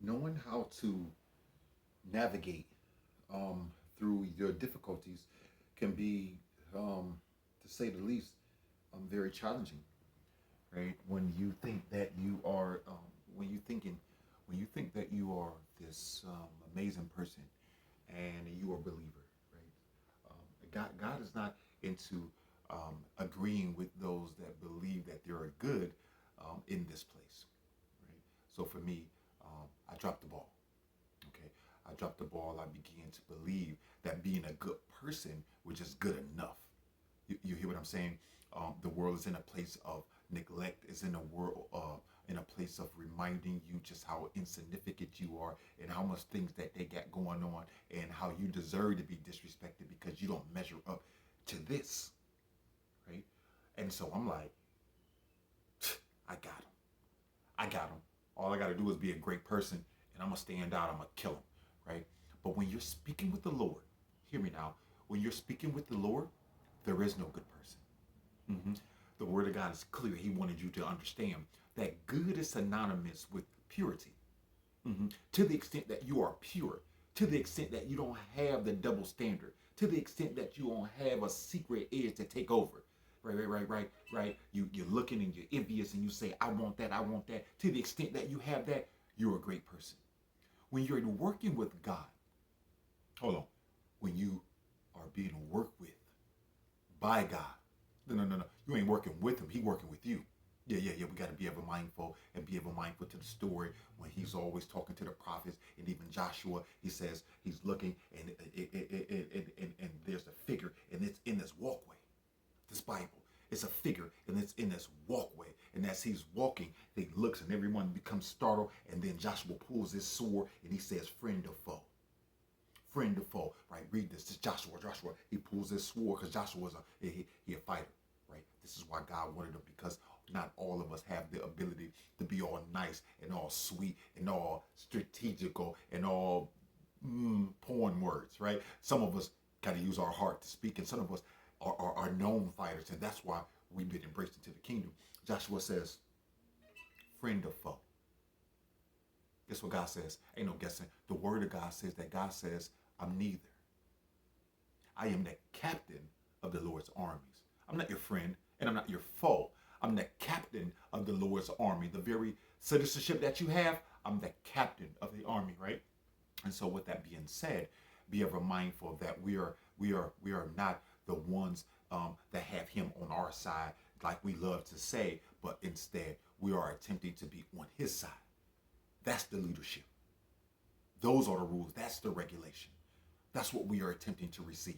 knowing how to navigate through your difficulties can be, to say the least, very challenging. Right? When you think that you are, when you think that you are this amazing person and you are a believer, right? God is not into agreeing with those that believe that they're good in this place, right? So for me, I dropped the ball. Okay, I dropped the ball. I began to believe that being a good person was just good enough. You hear what I'm saying? The world is in a place of neglect. Is in a world in a place of reminding you just how insignificant you are and how much things that they got going on and how you deserve to be disrespected because you don't measure up to this, right? And so I'm like, I got him. I got him. All I got to do is be a great person, and I'm gonna stand out. I'm gonna kill him, right? But when you're speaking with the Lord, hear me now. When you're speaking with the Lord, there is no good person. Mm-hmm. The Word of God is clear. He wanted you to understand that good is synonymous with purity. Mm-hmm. To the extent that you are pure, to the extent that you don't have the double standard, to the extent that you don't have a secret edge to take over. Right. You're looking and you're envious and you say, I want that, I want that. To the extent that you have that, you're a great person. When you're working with God, hold on, when you are being worked with by God, no. You ain't working with him, he working with you. Yeah. We got to be ever mindful and be ever mindful to the story when he's always talking to the prophets and even Joshua. He says he's looking and there's a figure and it's in this walkway. This Bible, it's a figure and it's in this walkway. And as he's walking, he looks and everyone becomes startled. And then Joshua pulls his sword and he says, friend or foe. Friend or foe, right? Read this. This is Joshua. He pulls his sword because Joshua was he a fighter, right? This is why God wanted him, because not all of us have the ability to be all nice and all sweet and all strategical and all porn words, right? Some of us got to use our heart to speak, and some of us are known fighters, and that's why we've been embraced into the kingdom. Joshua says, friend or foe. Guess what God says? Ain't no guessing. The word of God says that God says, I'm neither. I am the captain of the Lord's armies. I'm not your friend, and I'm not your foe. I'm the captain of the Lord's army. The very citizenship that you have, I'm the captain of the army, right? And so with that being said, be ever mindful that we are not the ones that have him on our side, like we love to say, but instead we are attempting to be on his side. That's the leadership. Those are the rules. That's the regulation. That's what we are attempting to receive,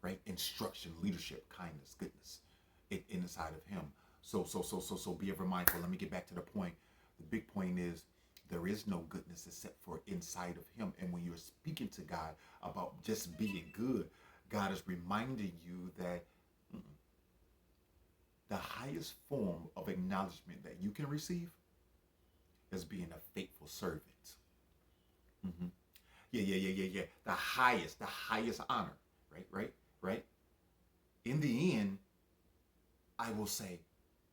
right? Instruction, leadership, kindness, goodness, inside of him. So be ever mindful. Let me get back to the point. The big point is there is no goodness except for inside of him. And when you're speaking to God about just being good, God is reminding you that the highest form of acknowledgement that you can receive is being a faithful servant. Mm-hmm. Yeah. The highest honor, right. In the end, I will say,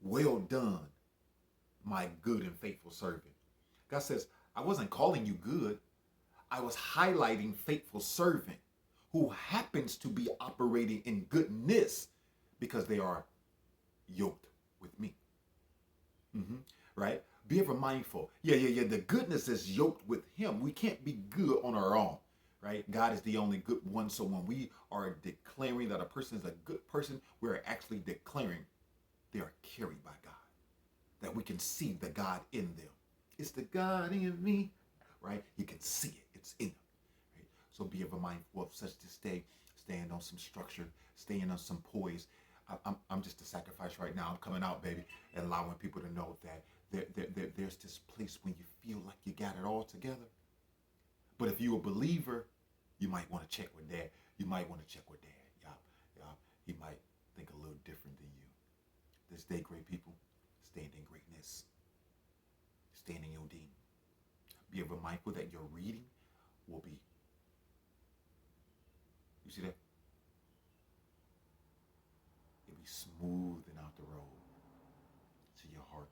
well done, my good and faithful servant. God says, I wasn't calling you good. I was highlighting faithful servant who happens to be operating in goodness because they are yoked with me. Mm-hmm. Right? Be ever mindful. Yeah. The goodness is yoked with him. We can't be good on our own. Right? God is the only good one. So when we are declaring that a person is a good person, we're actually declaring they are carried by God. That we can see the God in them. It's the God in me. Right? You can see it. It's in them. Right? So be ever mindful of such this day. Stand on some structure. Staying on some poise. I'm just a sacrifice right now. I'm coming out, baby, and allowing people to know that there's this place when you feel like you got it all together. But if you're a believer, you might want to check with dad. You might want to check with dad. Y'all, he might think a little different than you. This day, great people, stand in greatness. Stand in your dean. Be ever mindful that your reading will be, you see that? It'll be smoothing out the road to your heart.